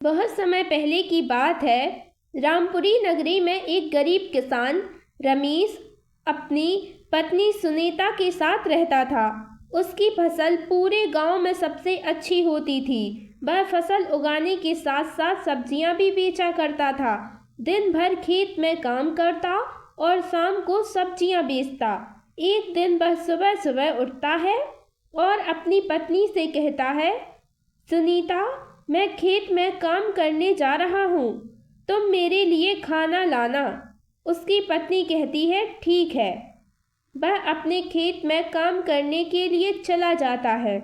बहुत समय पहले की बात है। रामपुरी नगरी में एक गरीब किसान रमेश अपनी पत्नी सुनीता के साथ रहता था। उसकी फसल पूरे गांव में सबसे अच्छी होती थी। वह फसल उगाने के साथ साथ सब्जियां भी बेचा करता था। दिन भर खेत में काम करता और शाम को सब्जियां बेचता। एक दिन वह सुबह सुबह उठता है और अपनी पत्नी से कहता है, सुनीता, मैं खेत में काम करने जा रहा हूँ, तुम मेरे लिए खाना लाना। उसकी पत्नी कहती है, ठीक है। वह अपने खेत में काम करने के लिए चला जाता है।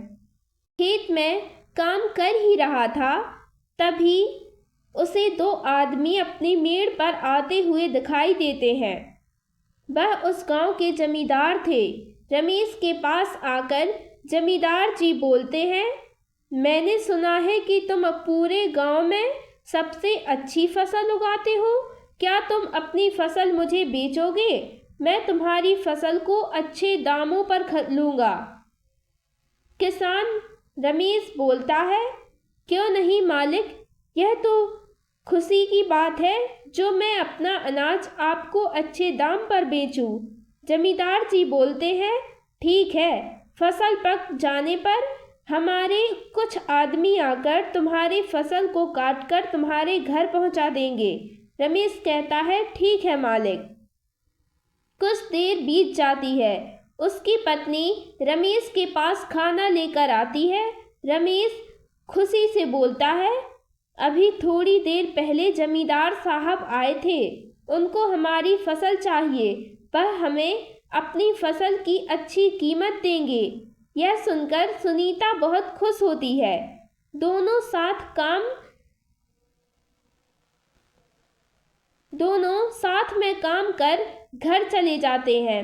खेत में काम कर ही रहा था, तभी उसे दो आदमी अपनी मेड़ पर आते हुए दिखाई देते हैं। वह उस गांव के जमींदार थे। रमेश के पास आकर जमींदार जी बोलते हैं, मैंने सुना है कि तुम पूरे गांव में सबसे अच्छी फसल उगाते हो। क्या तुम अपनी फसल मुझे बेचोगे? मैं तुम्हारी फसल को अच्छे दामों पर लूँगा। किसान रमेश बोलता है, क्यों नहीं मालिक, यह तो खुशी की बात है जो मैं अपना अनाज आपको अच्छे दाम पर बेचूं। जमींदार जी बोलते हैं, ठीक है, फसल पक जाने पर हमारे कुछ आदमी आकर तुम्हारी फसल को काटकर तुम्हारे घर पहुंचा देंगे। रमेश कहता है, ठीक है मालिक। कुछ देर बीत जाती है। उसकी पत्नी रमेश के पास खाना लेकर आती है। रमेश खुशी से बोलता है, अभी थोड़ी देर पहले जमींदार साहब आए थे, उनको हमारी फसल चाहिए, वह हमें अपनी फसल की अच्छी कीमत देंगे। यह सुनकर सुनीता बहुत खुश होती है। दोनों साथ में काम कर घर चले जाते हैं।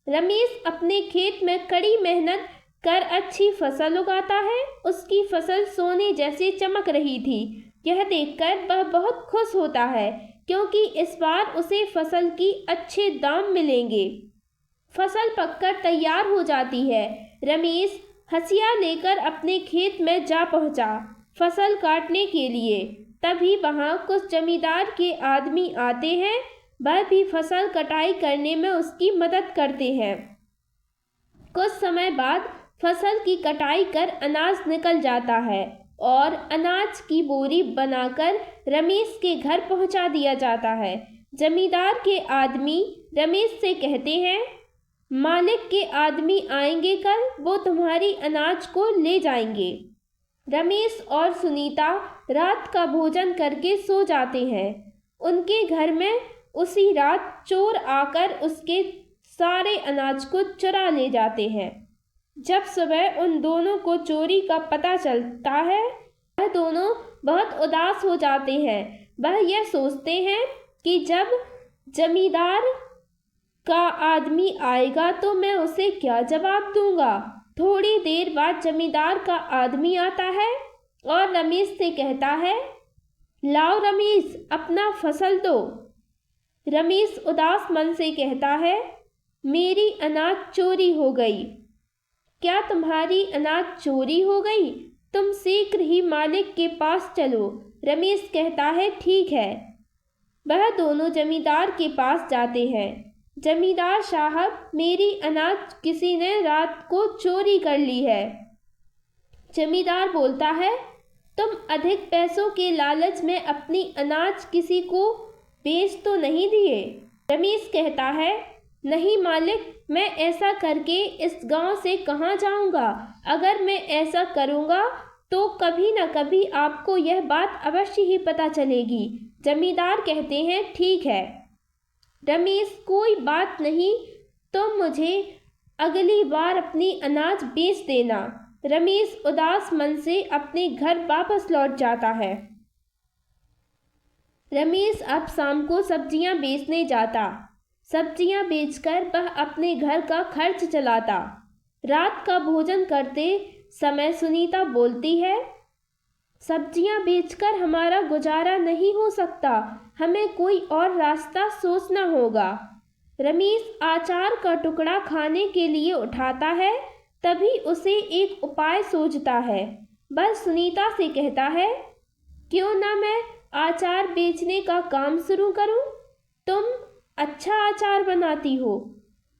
रमेश अपने खेत में कड़ी मेहनत कर अच्छी फसल उगाता है। उसकी फसल सोने जैसे चमक रही थी। यह देखकर वह बहुत खुश होता है, क्योंकि इस बार उसे फसल की अच्छे दाम मिलेंगे। फसल पककर तैयार हो जाती है। रमेश हंसिया लेकर अपने खेत में जा पहुंचा फसल काटने के लिए। तभी वहां कुछ जमींदार के आदमी आते हैं। वह भी फसल कटाई करने में उसकी मदद करते हैं। कुछ समय बाद फसल की कटाई कर अनाज निकल जाता है और अनाज की बोरी बनाकर रमेश के घर पहुंचा दिया जाता है। जमींदार के आदमी रमेश से कहते हैं, मालिक के आदमी आएंगे कल, वो तुम्हारी अनाज को ले जाएंगे। रमेश और सुनीता रात का भोजन करके सो जाते हैं। उनके घर में उसी रात चोर आकर उसके सारे अनाज को चुरा ले जाते हैं। जब सुबह उन दोनों को चोरी का पता चलता है, वह दोनों बहुत उदास हो जाते हैं। वह यह सोचते हैं कि जब जमींदार का आदमी आएगा तो मैं उसे क्या जवाब दूंगा। थोड़ी देर बाद जमींदार का आदमी आता है और रमेश से कहता है, लाओ रमेश, अपना फसल दो। रमेश उदास मन से कहता है, मेरी अनाज चोरी हो गई। क्या तुम्हारी अनाज चोरी हो गई? तुम शीघ्र ही मालिक के पास चलो। रमेश कहता है, ठीक है। वह दोनों जमींदार के पास जाते हैं। जमींदार साहब, मेरी अनाज किसी ने रात को चोरी कर ली है। जमींदार बोलता है, तुम अधिक पैसों के लालच में अपनी अनाज किसी को बेच तो नहीं दिए? रमेश कहता है, नहीं मालिक, मैं ऐसा करके इस गांव से कहाँ जाऊंगा। अगर मैं ऐसा करूंगा तो कभी न कभी आपको यह बात अवश्य ही पता चलेगी। जमींदार कहते हैं, ठीक है रमेश, कोई बात नहीं, तुम मुझे अगली बार अपनी अनाज बेच देना। रमेश उदास मन से अपने घर वापस लौट जाता है। रमेश अब शाम को सब्जियां बेचने जाता। सब्जियां बेचकर वह अपने घर का खर्च चलाता। रात का भोजन करते समय सुनीता बोलती है, सब्जियां बेचकर हमारा गुजारा नहीं हो सकता, हमें कोई और रास्ता सोचना होगा। रमेश अचार का टुकड़ा खाने के लिए उठाता है। तभी उसे एक उपाय सूझता है। वह सुनीता से कहता है, क्यों ना मैं अचार बेचने का काम शुरू करूं? तुम अच्छा अचार बनाती हो।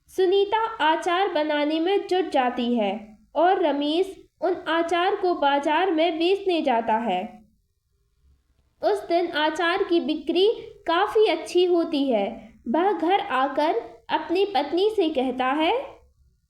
सुनीता अचार बनाने में जुट जाती है और रमेश उन अचार को बाजार में बेचने जाता है। उस दिन अचार की बिक्री काफ़ी अच्छी होती है। वह घर आकर अपनी पत्नी से कहता है,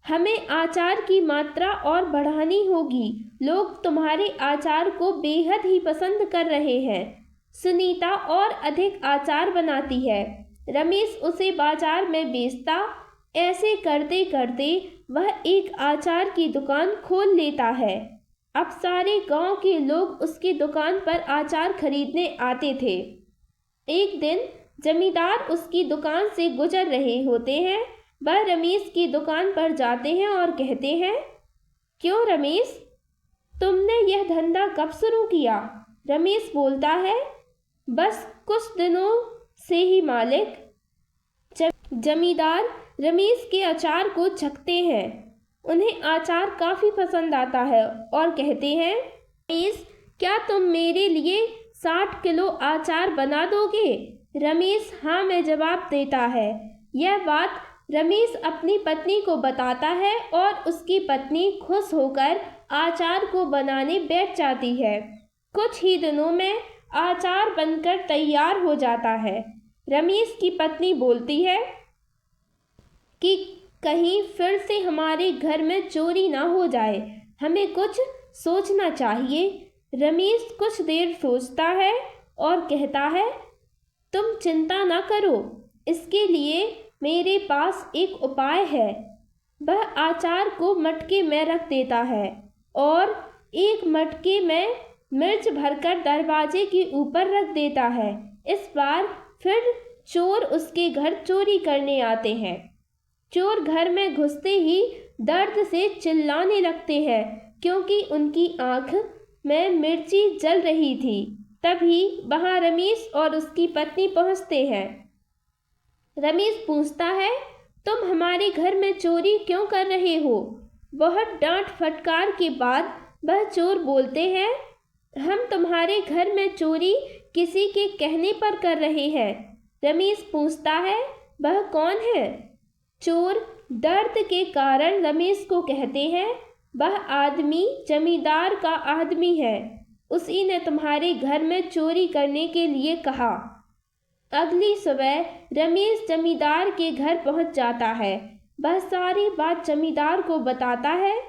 हमें अचार की मात्रा और बढ़ानी होगी। लोग तुम्हारे अचार को बेहद ही पसंद कर रहे हैं। सुनीता और अधिक अचार बनाती है। रमेश उसे बाजार में बेचता। ऐसे करते करते वह एक अचार की दुकान खोल लेता है। अब सारे गांव के लोग उसकी दुकान पर अचार खरीदने आते थे। एक दिन जमींदार उसकी दुकान से गुजर रहे होते हैं। वह रमेश की दुकान पर जाते हैं और कहते हैं, क्यों रमेश, तुमने यह धंधा कब शुरू किया? रमेश बोलता है, बस कुछ दिनों से ही मालिक। जमींदार रमेश के अचार को चखते हैं। उन्हें अचार काफ़ी पसंद आता है और कहते हैं, रमेश, क्या तुम मेरे लिए 60 किलो अचार बना दोगे? रमेश हाँ में जवाब देता है। यह बात रमेश अपनी पत्नी को बताता है और उसकी पत्नी खुश होकर अचार को बनाने बैठ जाती है। कुछ ही दिनों में अचार बनकर तैयार हो जाता है। रमेश की पत्नी बोलती है कि कहीं फिर से हमारे घर में चोरी ना हो जाए, हमें कुछ सोचना चाहिए। रमेश कुछ देर सोचता है और कहता है, तुम चिंता ना करो, इसके लिए मेरे पास एक उपाय है। वह अचार को मटके में रख देता है और एक मटके में मिर्च भरकर दरवाजे के ऊपर रख देता है। इस बार फिर चोर उसके घर चोरी करने आते हैं। चोर घर में घुसते ही दर्द से चिल्लाने लगते हैं क्योंकि उनकी आंख में मिर्ची जल रही थी। तभी वहां रमेश और उसकी पत्नी पहुंचते हैं। रमेश पूछता है, तुम हमारे घर में चोरी क्यों कर रहे हो? बहुत डांट फटकार के बाद वह चोर बोलते हैं, हम तुम्हारे घर में चोरी किसी के कहने पर कर रहे हैं। रमेश पूछता है, वह कौन है? चोर दर्द के कारण रमेश को कहते हैं, वह आदमी जमींदार का आदमी है। उसी ने तुम्हारे घर में चोरी करने के लिए कहा। अगली सुबह रमेश जमींदार के घर पहुंच जाता है। वह सारी बात जमींदार को बताता है।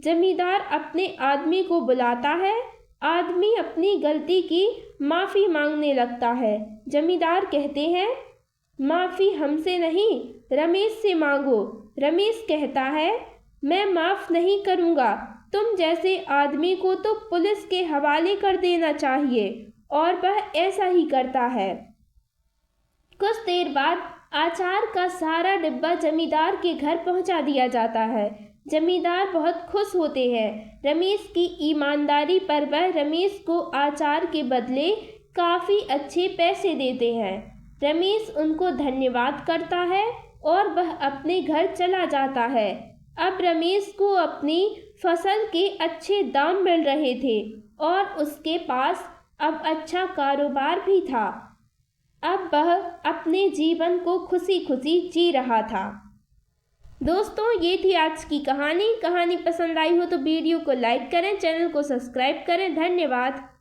जमींदार अपने आदमी को बुलाता है। आदमी अपनी गलती की माफ़ी मांगने लगता है। जमींदार कहते हैं, माफ़ी हमसे नहीं, रमेश से मांगो। रमेश कहता है, मैं माफ़ नहीं करूँगा। तुम जैसे आदमी को तो पुलिस के हवाले कर देना चाहिए। और वह ऐसा ही करता है। कुछ देर बाद अचार का सारा डिब्बा जमींदार के घर पहुंचा दिया जाता है। जमींदार बहुत खुश होते हैं। रमेश की ईमानदारी पर वह रमेश को अचार के बदले काफ़ी अच्छे पैसे देते हैं। रमेश उनको धन्यवाद करता है और वह अपने घर चला जाता है। अब रमेश को अपनी फसल के अच्छे दाम मिल रहे थे और उसके पास अब अच्छा कारोबार भी था। अब वह अपने जीवन को खुशी खुशी जी रहा था। दोस्तों, ये थी आज की कहानी। कहानी पसंद आई हो तो वीडियो को लाइक करें, चैनल को सब्सक्राइब करें। धन्यवाद।